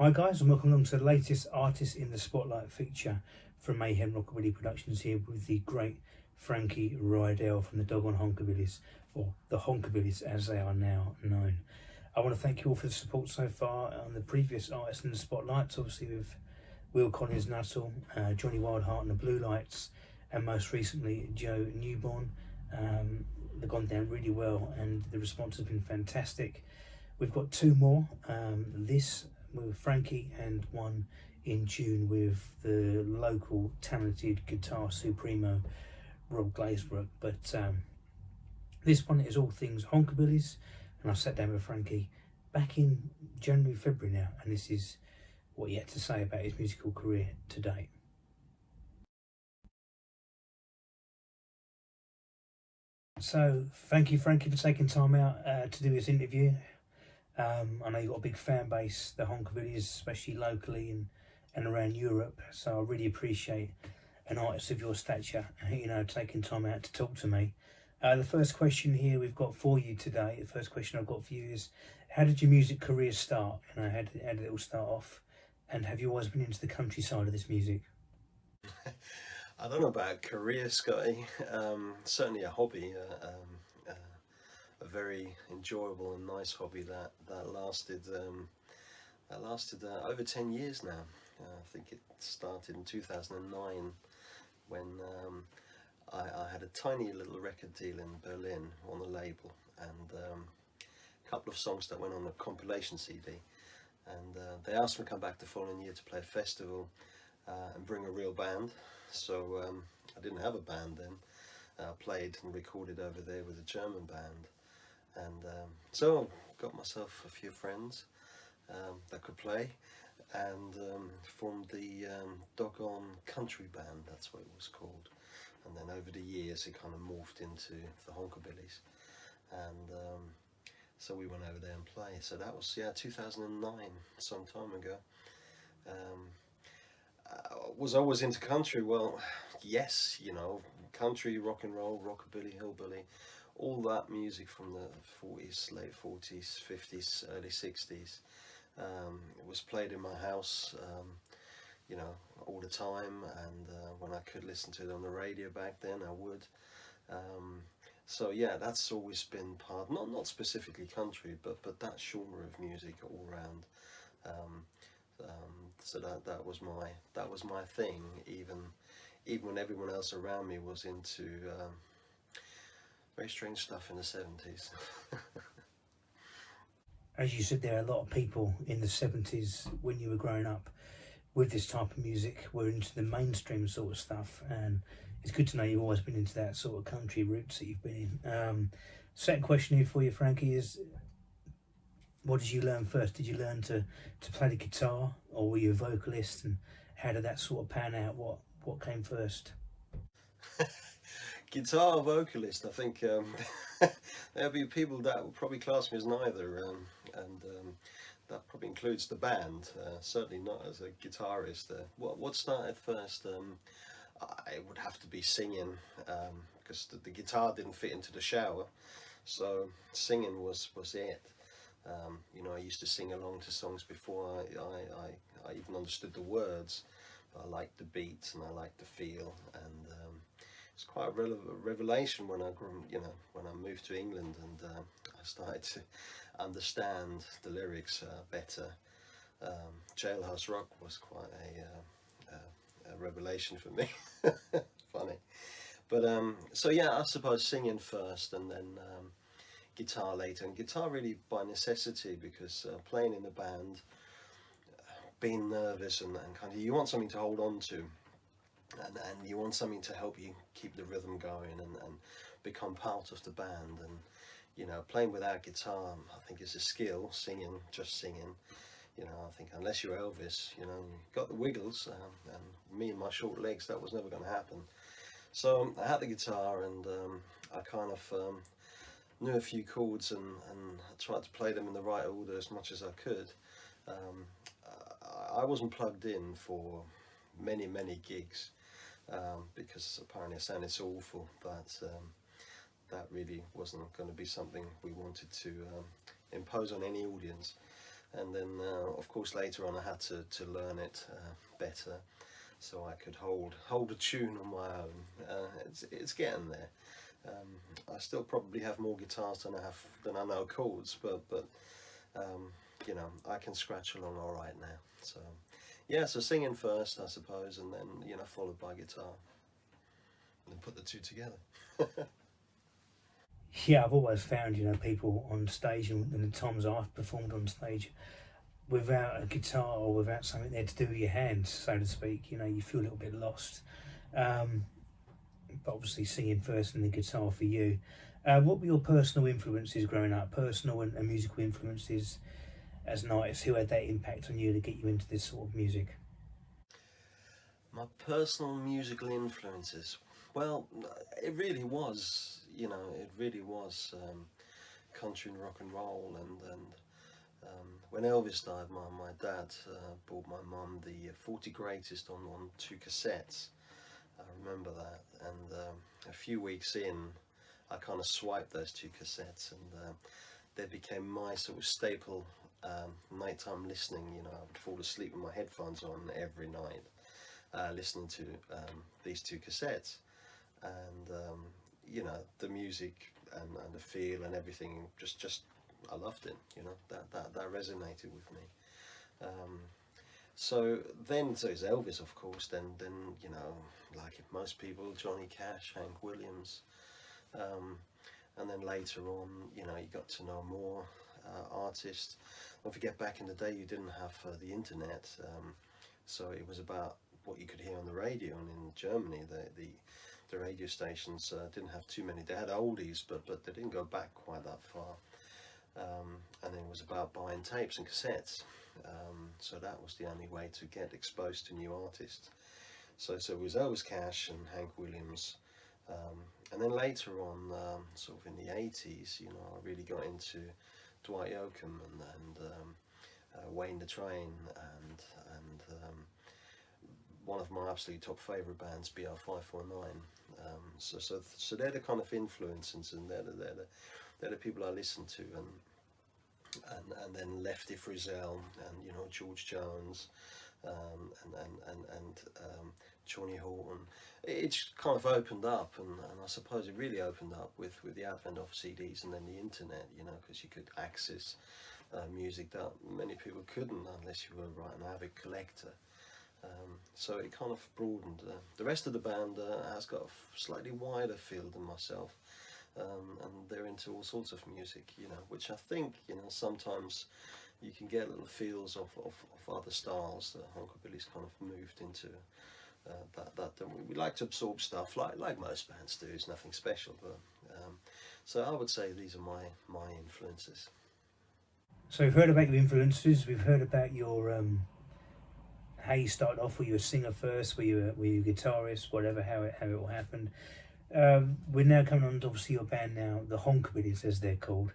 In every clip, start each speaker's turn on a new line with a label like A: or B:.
A: Hi guys, and welcome along to the latest Artist in the Spotlight feature from Mayhem Rockabilly Productions, here with the great Frankie Riedel from the Doggone Honkabillies, or the Honkabillies as they are now known. I want to thank you all for the support so far on the previous Artists in the Spotlights, obviously with Will Collins Nuttall, Johnny Wildheart and the Blue Lights, and most recently Joe Newborn. They've gone down really well and the response has been fantastic. We've got two more, this with Frankie and one in June with the local talented guitar supremo Rob Glazebrook. But this one is all things Honkabillies, and I sat down with Frankie back in January, February now, and this is what he had to say about his musical career to date. So thank you, Frankie, for taking time out to do this interview. I know you've got a big fan base, the Honkabillies, especially locally and around Europe, so I really appreciate an artist of your stature, taking time out to talk to me. The first question here we've got for you today, the first question I've got for you is, how did your music career start? How did it all start off? And have you always been into the country side of this music?
B: I don't know about career, Scotty. Certainly a hobby, a very enjoyable and nice hobby that lasted over 10 years now. I think it started in 2009 when I had a tiny little record deal in Berlin on a label, and a couple of songs that went on a compilation CD, and they asked me to come back the following year to play a festival and bring a real band. So I didn't have a band then. I played and recorded over there with a German band, and so got myself a few friends that could play, and formed the Doggone Country Band. That's what it was called. And then over the years it kind of morphed into the Honkabillies, and so we went over there and played. So that was 2009, some time ago. Was always into country? Well, yes, country, rock and roll, rockabilly, hillbilly, all that music from the 40s, late 40s, 50s, early 60s. It was played in my house, all the time, and when I could listen to it on the radio back then, I would. So yeah, that's always been part, not specifically country, but that genre of music all around. So that was my thing, even when everyone else around me was into very strange stuff in the 70s.
A: As you said, there are a lot of people in the 70s when you were growing up with this type of music were into the mainstream sort of stuff, and it's good to know you've always been into that sort of country roots that you've been in. Second question here for you, Frankie, is what did you learn first? Did you learn to play the guitar, or were you a vocalist, and how did that sort of pan out? What came first?
B: Guitar vocalist, I think. There'll be people that will probably class me as neither, and that probably includes the band, certainly not as a guitarist. What started first? I would have to be singing, because the guitar didn't fit into the shower, so singing was it. I used to sing along to songs before I even understood the words. I liked the beats and I liked the feel, and it's quite a revelation when I grew, when I moved to England, and I started to understand the lyrics better. Jailhouse Rock was quite a revelation for me. Funny, but so yeah, I suppose singing first, and then guitar later, and guitar really by necessity, because playing in a band, being nervous and kind of, you want something to hold on to, and you want something to help you keep the rhythm going and become part of the band. And playing without guitar, I think, is a skill. Just singing, I think unless you're Elvis, you've got the wiggles, and me and my short legs, that was never going to happen. So I had the guitar, and I kind of knew a few chords, and I tried to play them in the right order as much as I could. I wasn't plugged in for many gigs, because apparently I sounded so awful, but that really wasn't going to be something we wanted to impose on any audience. and then of course later on I had to learn it better, so I could hold a tune on my own. It's getting there. I still probably have more guitars than I know chords, but you know, I can scratch along all right now. So yeah, so singing first, I suppose, and then, you know, followed by guitar, and put the two together.
A: Yeah, I've always found, you know, people on stage and the times I've performed on stage without a guitar or without something there to do with your hands, so to speak, you know, you feel a little bit lost. Um, but obviously singing first and the guitar for you. What were your personal influences growing up? Personal and musical influences as an artist? Who had that impact on you to get you into this sort of music?
B: My personal musical influences. Well, it really was, you know, it really was country and rock and roll. And when Elvis died, my dad bought my mum the 40 greatest on two cassettes. I remember that. And a few weeks in, I kind of swiped those two cassettes, and they became my sort of staple nighttime listening. You know, I would fall asleep with my headphones on every night, listening to these two cassettes, and you know, the music and the feel and everything. Just I loved it. You know, that resonated with me. Um, so it's Elvis, of course. Then you know, like most people, Johnny Cash, Hank Williams. Um, and then later on, you know, you got to know more artists. Don't forget, back in the day, you didn't have the internet, so it was about what you could hear on the radio. And in Germany, the radio stations didn't have too many. They had oldies, but they didn't go back quite that far. And it was about buying tapes and cassettes. So that was the only way to get exposed to new artists. So it was Elvis Cash and Hank Williams. And then later on, sort of in the 80s, you know, I really got into Dwight Yoakam and Wayne the Train, and one of my absolutely top favourite bands, BR549. So they're the kind of influences, and they're the people I listen to, and then Lefty Frizzell, and you know, George Jones, and Johnny Horton. It's kind of opened up, and I suppose it really opened up with the advent of CDs and then the internet, you know, because you could access music that many people couldn't unless you were an avid collector. So it kind of broadened. The rest of the band has got a slightly wider field than myself, and they're into all sorts of music, you know, which I think, you know, sometimes you can get little feels of other styles that Honkabilly's kind of moved into. That we like to absorb stuff like most bands do. It's nothing special, but so I would say these are my influences.
A: So we've heard about your influences. We've heard about your how you started off. Were you a singer first? Were you a guitarist? Whatever, how it all happened. We're now coming on to obviously your band now, the Honkabillies as they're called.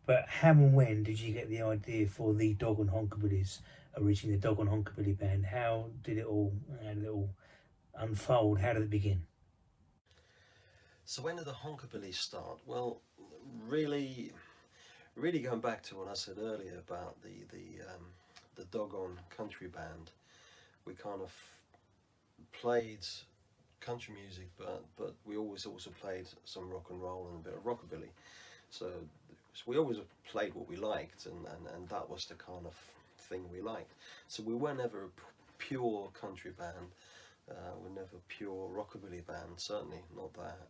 A: But how and when did you get the idea for the Dog on Honkabillies, originally the Dog on Honkabilly band? How did it all unfold? How did it begin?
B: So when did the Honkabillies start? Well, really, really going back to what I said earlier about the Doggone country band, we kind of played country music, but we always also played some rock and roll and a bit of rockabilly. So we always played what we liked, and that was the kind of thing we liked. So we were never a pure country band. We're never a pure rockabilly band. Certainly not that.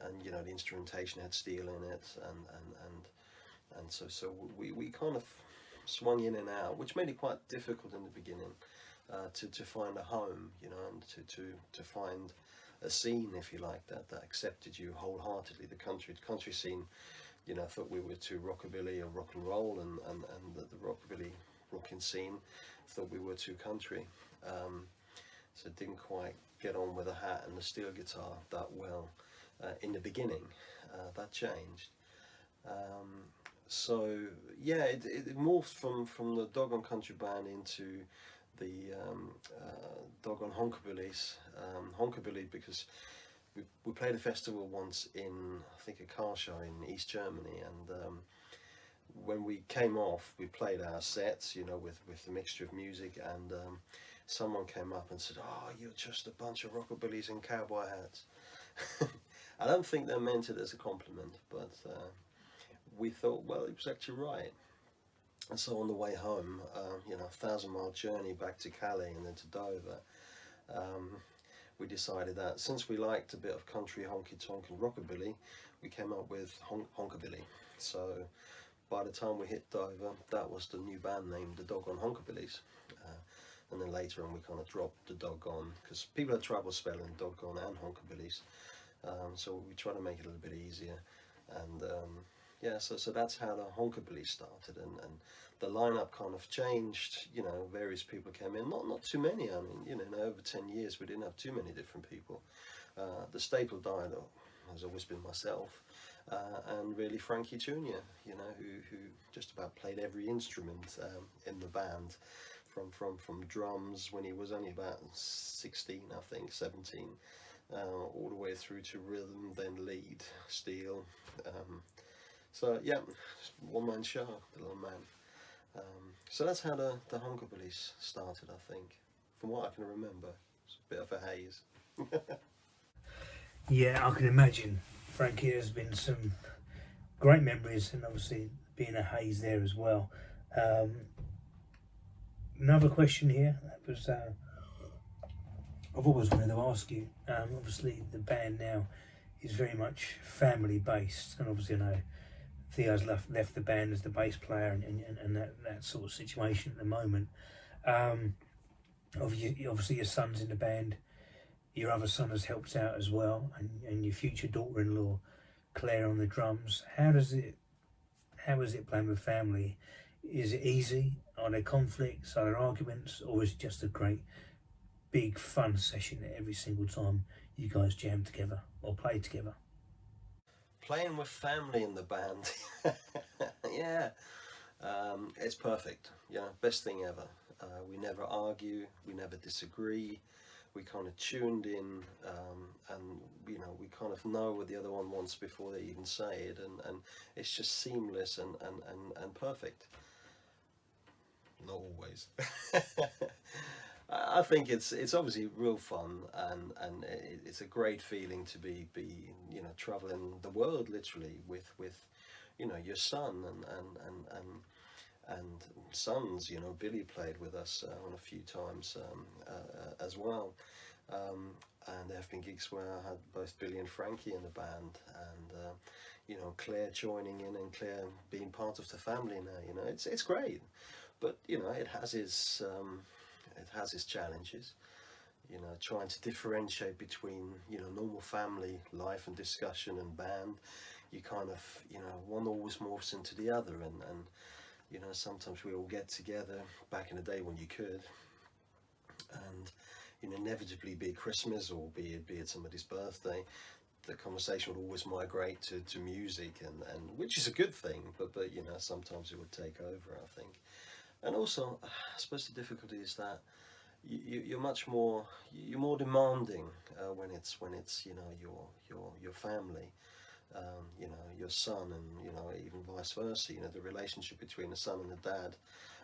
B: And you know, the instrumentation had steel in it, and so we kind of swung in and out, which made it quite difficult in the beginning to find a home, you know, and to find a scene, if you like, that accepted you wholeheartedly. The country scene, you know, thought we were too rockabilly or rock and roll, and the rockabilly rocking scene thought we were too country. So it didn't quite get on with the hat and the steel guitar that well in the beginning. That changed. So yeah, it morphed from the Doggone Country Band into the Doggone Honkabillies. Honkabilly because we played a festival once in, I think, a car show in East Germany, and when we came off, we played our sets, you know, with a mixture of music, and someone came up and said, "Oh, you're just a bunch of rockabillies in cowboy hats." I don't think they meant it as a compliment, but we thought, well, it was actually right. And so on the way home, you know, 1,000-mile journey back to Calais and then to Dover, we decided that since we liked a bit of country, honky tonk and rockabilly, we came up with Honkabilly. So by the time we hit Dover, that was the new band name, the Doggone Honkabillies. And then later on we kind of dropped the doggone, because people had trouble spelling doggone and Honkabillies. So we try to make it a little bit easier. And yeah, so that's how the Honkabilly started, and the lineup kind of changed. You know, various people came in, not too many. I mean, you know, in over 10 years we didn't have too many different people. The staple died has always been myself, and really Frankie Jr., you know, who just about played every instrument in the band, from drums when he was only about 16, I think, 17, all the way through to rhythm, then lead, steel. So yeah, one-man show, the little man. So that's how the Honkabillies started, I think, from what I can remember. It's a bit of a haze.
A: Yeah, I can imagine. Frankie, there's been some great memories, and obviously being a haze there as well. Another question here that was I've always wanted to ask you. Obviously, the band now is very much family based, and obviously I know Theo's left the band as the bass player, and that sort of situation at the moment. Obviously your son's in the band. Your other son has helped out as well, and your future daughter-in-law, Claire, on the drums. How is it playing with family? Is it easy? Are there conflicts? Are there arguments? Or is it just a great, big, fun session every single time you guys jam together or play together?
B: Playing with family in the band, yeah, it's perfect. Yeah, best thing ever. We never argue, we never disagree. We kind of tuned in, and you know, we kind of know what the other one wants before they even say it, and it's just seamless and perfect. Not always. I think it's obviously real fun, and it's a great feeling to be you know, traveling the world literally with you know, your son and sons. You know, Billy played with us on a few times as well, and there have been gigs where I had both Billy and Frankie in the band, and you know, Claire joining in, and Claire being part of the family now. You know, it's great, but you know, it has its challenges. You know, trying to differentiate between, you know, normal family life and discussion and band. You kind of, you know, one always morphs into the other, and you know, sometimes we all get together back in the day when you could, and you know, inevitably, be it Christmas or be it somebody's birthday, the conversation would always migrate to music, and which is a good thing, but you know, sometimes it would take over, I think. And also, I suppose the difficulty is that you're much more, you're more demanding when it's you know, your family, you know, your son, and you know, even vice versa. You know, the relationship between a son and a dad,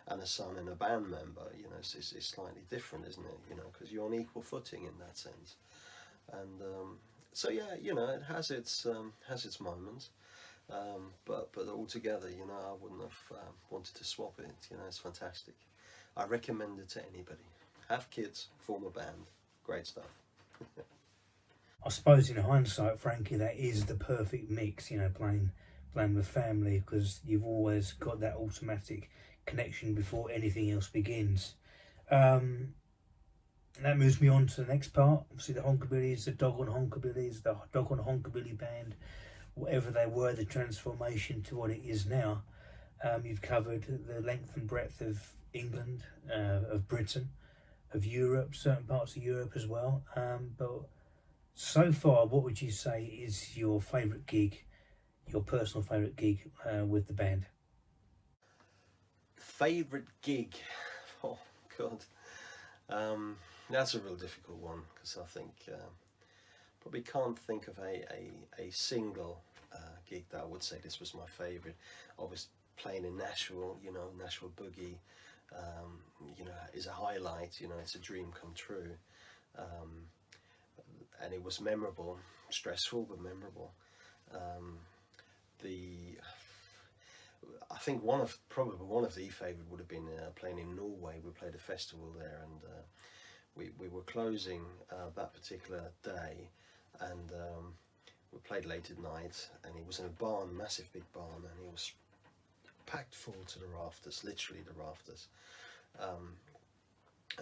B: and a son and a band member, you know, it's slightly different, isn't it? You know, because you're on equal footing in that sense. And so yeah, you know, it has its moments. But altogether, you know, I wouldn't have wanted to swap it. You know, it's fantastic. I recommend it to anybody. Have kids, form a band. Great stuff.
A: I suppose in hindsight, Frankie, that is the perfect mix. You know, playing with family, because you've always got that automatic connection before anything else begins. And that moves me on to the next part. Obviously, the Honkabillies, the Doggone Honkabillies, the Doggone Honkabilly band, whatever they were, the transformation to what it is now. You've covered the length and breadth of England, of Britain, of Europe, certain parts of Europe as well. But so far, what would you say is your favourite gig, your personal favourite gig with the band?
B: Favorite gig? Oh God, that's a real difficult one, because I think probably can't think of a single gig that I would say this was my favourite. Obviously, playing in Nashville, you know, Nashville Boogie, you know, is a highlight. You know, it's a dream come true, and it was memorable, stressful but memorable. I think probably one of the favorite would have been playing in Norway. We played a festival there, and we were closing that particular day, and we played late at night, and it was in a barn, massive big barn, and it was packed full to the rafters, literally the rafters.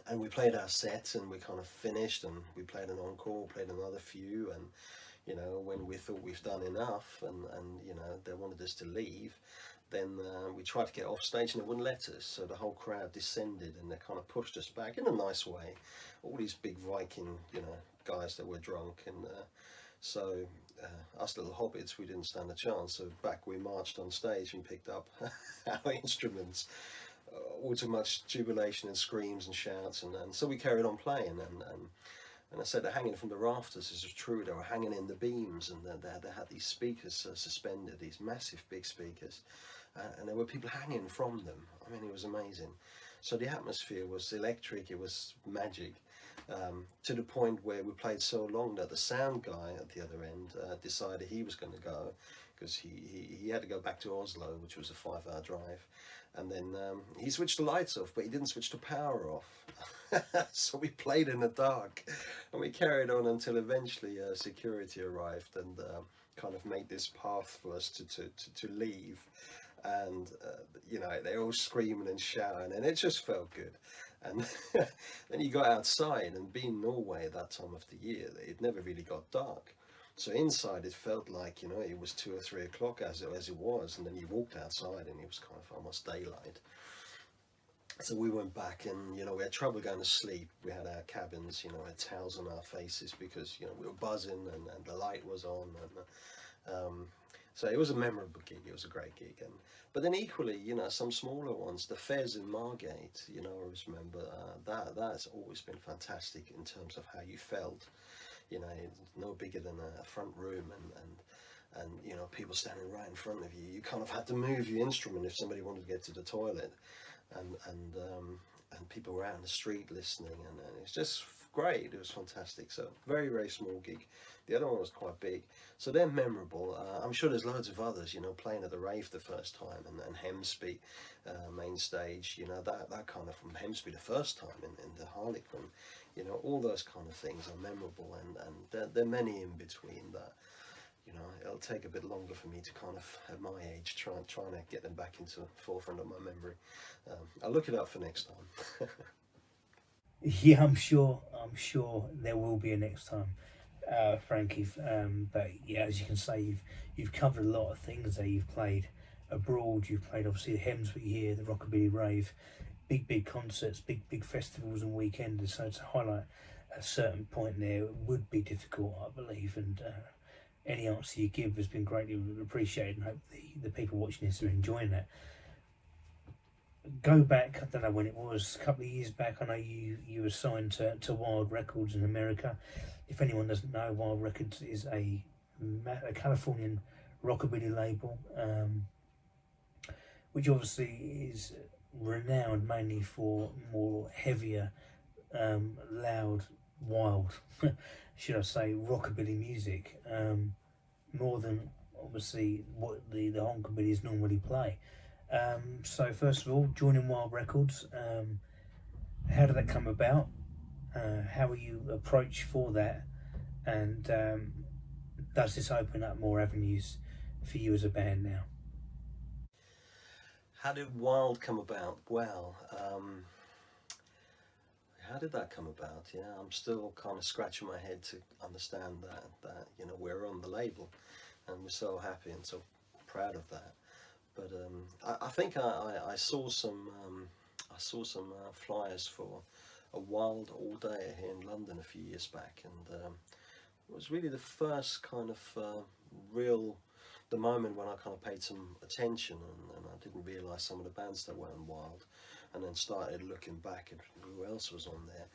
B: And we played our set, and we kind of finished, and we played an encore, played another few, and you know, when we thought we've done enough, and you know, they wanted us to leave, then we tried to get off stage and they wouldn't let us. So the whole crowd descended and they kind of pushed us back in a nice way. All these big Viking, you know, guys that were drunk, and so us little hobbits, we didn't stand a chance. So back we marched on stage and picked up our instruments. All too much jubilation and screams and shouts, and so we carried on playing, and I said they're hanging from the rafters. This is true. They were hanging in the beams, and they had these speakers suspended, these massive big speakers, and there were people hanging from them. I mean, it was amazing. So the atmosphere was electric. It was magic, to the point where we played so long that the sound guy at the other end decided he was going to go, because he had to go back to Oslo, which was a 5-hour drive. And then he switched the lights off, but he didn't switch the power off. So we played in the dark, and we carried on until eventually security arrived and kind of made this path for us to leave. And you know, they all screaming and shouting, and it just felt good. And then you got outside, and being Norway at that time of the year, it never really got dark. So inside it felt like, you know, it was 2 or 3 o'clock as it was, and then you walked outside and it was kind of almost daylight. So we went back, and you know, we had trouble going to sleep. We had our cabins, you know, we had towels on our faces because, you know, we were buzzing, and the light was on, and so it was a memorable gig. It was a great gig. But then equally, you know, some smaller ones, the Fez in Margate, you know, I always remember that's always been fantastic in terms of how you felt. You know, it's no bigger than a front room, and you know, people standing right in front of you. You kind of had to move your instrument if somebody wanted to get to the toilet, and people were out in the street listening, and it's just great. It was fantastic. So very, very small gig. The other one was quite big. So they're memorable. I'm sure there's loads of others, you know, playing at the rave the first time, and Hemsby main stage, you know, that kind of from Hemsby the first time in the Harlequin. You know, all those kind of things are memorable, and there are many in between that, you know, it'll take a bit longer for me to kind of, at my age, trying to get them back into the forefront of my memory. I'll look it up for next time.
A: Yeah, I'm sure there will be a next time, Frankie. But yeah, as you can say, you've covered a lot of things there. You've played abroad. You've played obviously the Hemsby here, the Rockabilly Rave, big concerts, big festivals and weekends. So to highlight a certain point there would be difficult, I believe. And any answer you give has been greatly appreciated, and hope the people watching this are enjoying that. Go back, I don't know when it was, a couple of years back. I know you were signed to Wild Records in America. If anyone doesn't know, Wild Records is a Californian rockabilly label, which obviously is renowned mainly for more heavier, loud, wild, should I say, rockabilly music, more than obviously what the Honkabillies normally play. So first of all, joining Wild Records, how did that come about? How were you approached for that? And does this open up more avenues for you as a band now?
B: How did Wild come about? Well, how did that come about? Yeah, I'm still kind of scratching my head to understand that you know, we're on the label, and we're so happy and so proud of that. But I think I saw some flyers for a Wild All Day here in London a few years back, and it was really the first kind of the moment when I kind of paid some attention, and I didn't realise some of the bands that were in Wild, and then started looking back at who else was on there,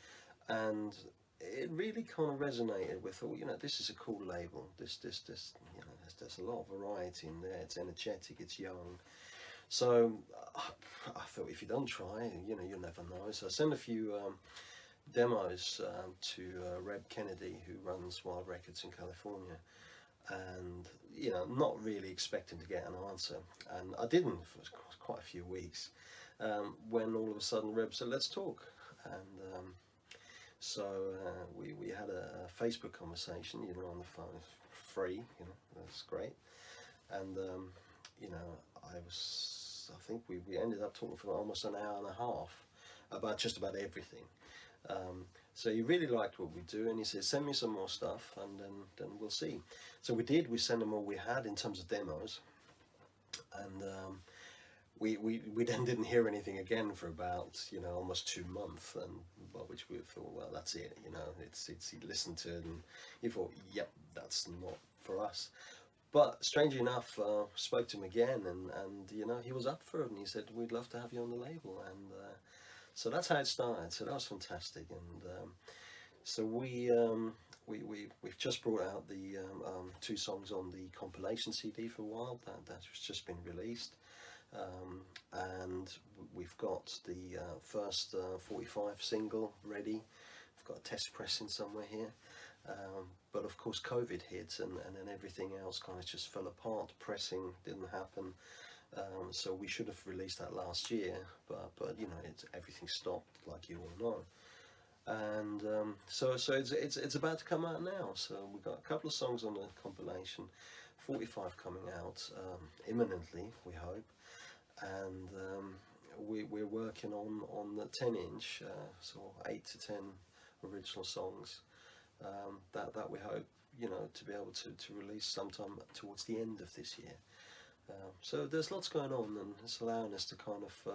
B: and it really kind of resonated with, oh, you know, this is a cool label. This you know, there's a lot of variety in there. It's energetic, it's young. So I thought, if you don't try, you know, you'll never know. So I sent a few demos to Reb Kennedy, who runs Wild Records in California, and you know, not really expecting to get an answer, and I didn't for quite a few weeks, when all of a sudden Reb said, let's talk. And so we had a Facebook conversation, you know, on the phone, free, you know, that's great. And you know, I think we ended up talking for almost an hour and a half about just about everything. So he really liked what we do, and he said, send me some more stuff, and then we'll see. So we did. We sent him all we had in terms of demos, and we then didn't hear anything again for about, you know, almost 2 months, and well, which we thought, well, that's it, you know, it's he listened to it, and he thought, yep, that's not for us. But strangely enough, spoke to him again, and you know, he was up for it, and he said, we'd love to have you on the label. And so that's how it started. So that was fantastic. And so we've just brought out the 2 songs on the compilation CD for Wild that's just been released, and we've got the first 45 single ready. We've got a test pressing somewhere here. But of course COVID hit, and then everything else kind of just fell apart. Pressing didn't happen, so we should have released that last year, but you know, everything stopped, like you all know. And so it's about to come out now. So we've got a couple of songs on the compilation, 45 coming out imminently, we hope. And we're working on the 10-inch, so 8 to 10 original songs, that we hope, you know, to be able to release sometime towards the end of this year. So there's lots going on, and it's allowing us to kind of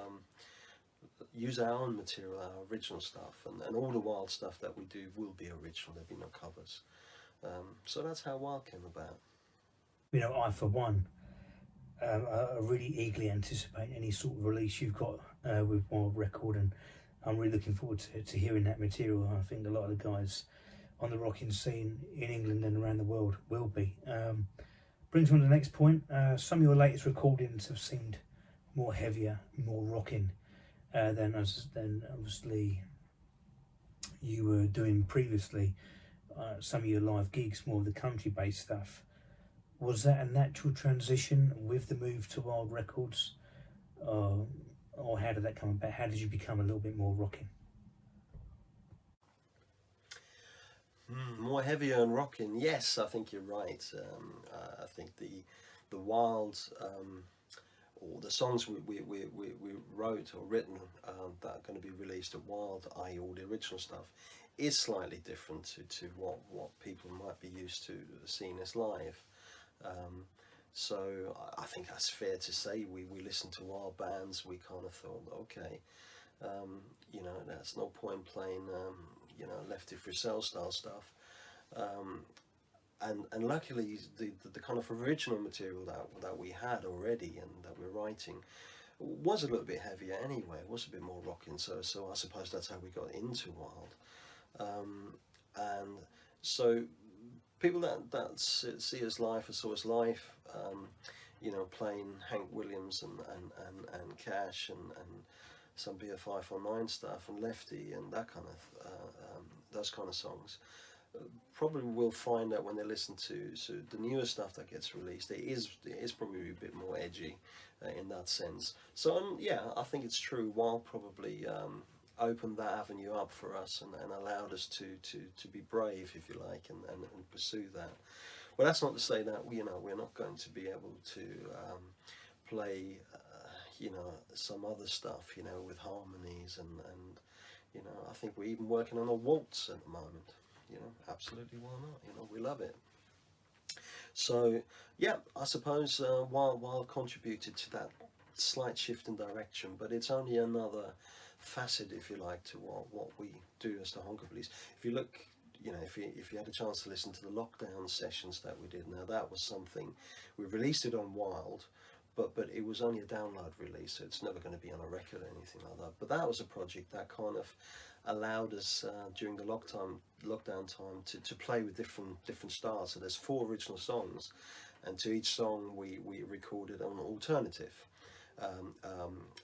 B: use our own material, our original stuff, and all the Wild stuff that we do will be original. There'll be no covers. So that's how Wild came about.
A: You know, I for one, I really eagerly anticipate any sort of release you've got with Wild Record, and I'm really looking forward to hearing that material. I think a lot of the guys on the rocking scene in England and around the world will be. Brings me on to the next point. Some of your latest recordings have seemed more heavier, more rocking than obviously you were doing previously. Some of your live gigs, more of the country-based stuff. Was that a natural transition with the move to Wild Records, or how did that come about? How did you become a little bit more rocking?
B: More heavier and rocking. Yes, I think you're right. I think the Wild, or the songs we wrote or written that are going to be released at Wild, i.e. all the original stuff, is slightly different to what people might be used to seeing as live. So I think that's fair to say. We listened to Wild bands. We kind of thought, okay, you know, there's no point playing you know, Lefty Frizzell style stuff. And luckily the kind of original material that we had already and that we're writing was a little bit heavier anyway. It was a bit more rocking. So I suppose that's how we got into Wild. And so people that see us live or saw us live, you know, playing Hank Williams and Cash and some BFI 549 stuff and Lefty and that kind of those kind of songs, probably will find that when they listen to the newer stuff that gets released, it is probably a bit more edgy in that sense. So yeah, I think it's true. Wild probably opened that avenue up for us and allowed us to be brave, if you like, and pursue that. Well, that's not to say that you know, we're not going to be able to play you know, some other stuff, you know, with harmonies and you know, I think we're even working on a waltz at the moment. You know, absolutely, why not? You know, we love it. So yeah, I suppose Wild contributed to that slight shift in direction, but it's only another facet, if you like, to what we do as the Honkabillies. If you look, you know, if you had a chance to listen to the lockdown sessions that we did, now that was something we released it on Wild, but it was only a download release, so it's never going to be on a record or anything like that. But that was a project that kind of allowed us during the lockdown time to play with different styles. So there's 4 original songs, and to each song we recorded an alternative.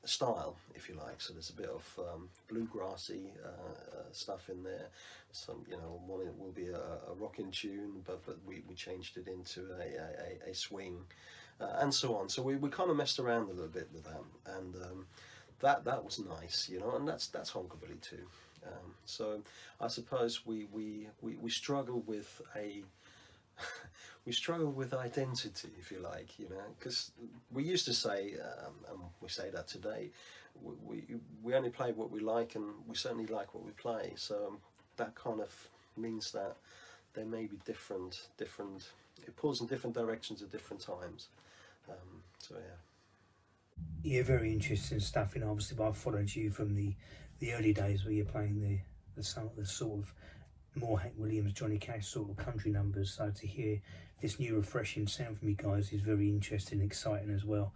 B: style, if you like. So there's a bit of bluegrassy stuff in there. Some, you know, one it will be a rocking tune, but we changed it into a swing, and so on. So we kind of messed around a little bit with that, and that was nice, you know, and that's Honkabilly too. So I suppose we struggle with a we struggle with identity, if you like, you know, because we used to say, and we say that today, we only play what we like, and we certainly like what we play. So that kind of means that there may be different. It pulls in different directions at different times. So yeah.
A: Yeah, very interesting stuff. You know, obviously, I've followed you from the early days where you're playing the sort of more Hank Williams, Johnny Cash sort of country numbers. So to hear this new refreshing sound from you guys is very interesting and exciting as well.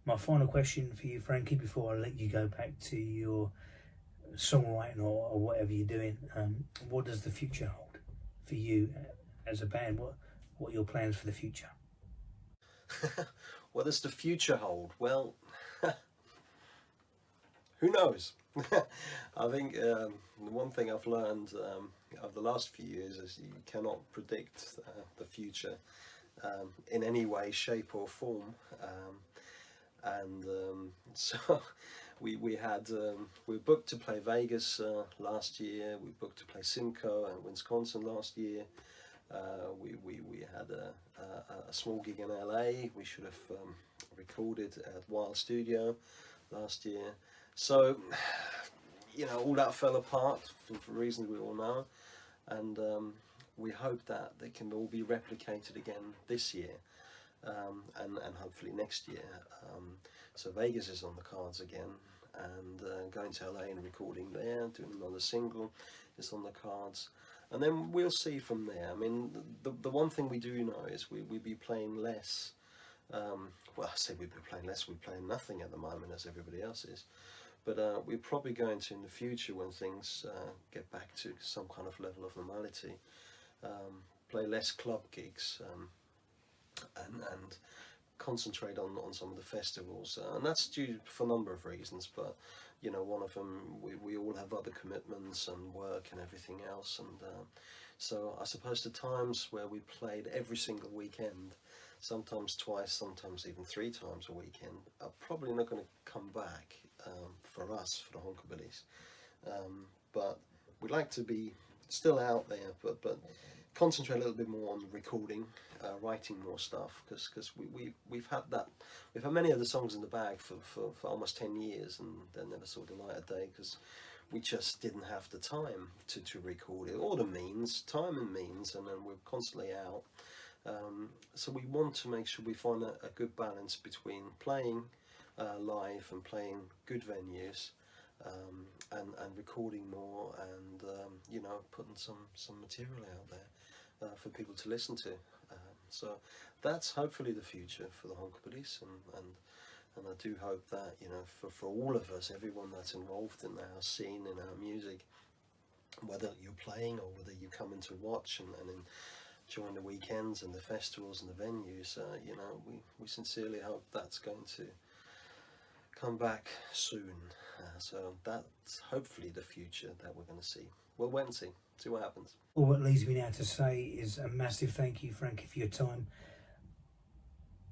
A: My final question for you, Frankie, before I let you go back to your songwriting or whatever you're doing, what does the future hold for you as a band? What are your plans for the future?
B: What does the future hold? Well, who knows? I think the one thing I've learned over the last few years is you cannot predict the future in any way, shape or form. So we were booked to play Vegas last year. We booked to play Simcoe and Wisconsin last year. We had a small gig in LA. We should have recorded at Wild Studio last year. So, you know, all that fell apart for reasons we all know, and we hope that they can all be replicated again this year, and hopefully next year. So Vegas is on the cards again, and going to LA and recording there, doing another single is on the cards. And then we'll see from there. I mean, the one thing we do know is we'll be playing less. Well, I say we'll be playing less, we're playing nothing at the moment as everybody else is. But we're probably going to, in the future, when things get back to some kind of level of normality, play less club gigs and concentrate on some of the festivals. And that's due for a number of reasons, but you know, one of them, we all have other commitments and work and everything else, and so I suppose the times where we played every single weekend, sometimes twice, sometimes even 3 times a weekend, are probably not going to come back for us, for the Honkabillies. But we'd like to be still out there, but concentrate a little bit more on recording, writing more stuff, because we've had many of the songs in the bag for almost 10 years, and they never saw the light of day because we just didn't have the time to record it, or the means, time and means, and then we're constantly out. So we want to make sure we find a good balance between playing live and playing good venues, and recording more, and you know, putting some material out there for people to listen to. So that's hopefully the future for the Honkabillies, and I do hope that, you know, for all of us, everyone that's involved in our scene, in our music, whether you're playing or whether you come in to watch and enjoying the weekends and the festivals and the venues, you know, we sincerely hope that's going to come back soon. So that's hopefully the future that we're going to see. We'll wait and see what happens.
A: All what leaves me now to say is a massive thank you, Frankie, for your time.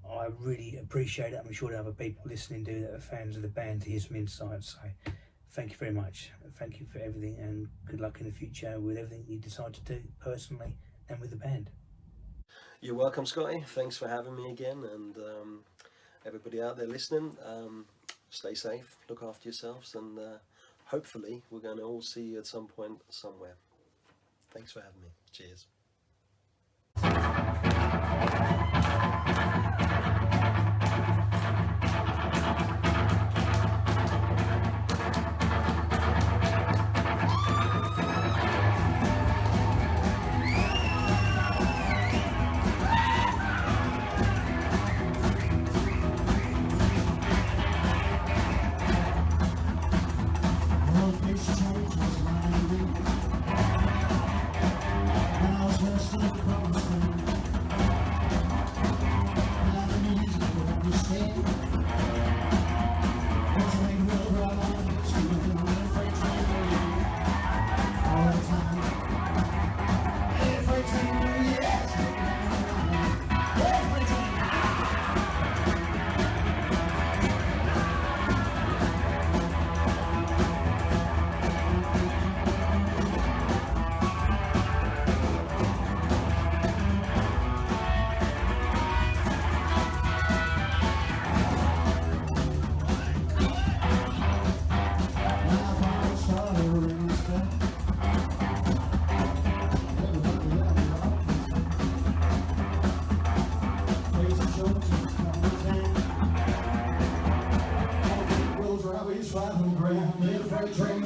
A: I really appreciate it. I'm sure there are other people listening do that are fans of the band, to hear some insights. So thank you very much. Thank you for everything, and good luck in the future with everything you decide to do personally and with the band.
B: You're welcome, Scotty. Thanks for having me again, and everybody out there listening, stay safe, look after yourselves, and hopefully we're going to all see you at some point somewhere. Thanks for having me. Cheers.
C: waist flat on the ground, in a freight train.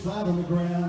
C: Flat on the ground.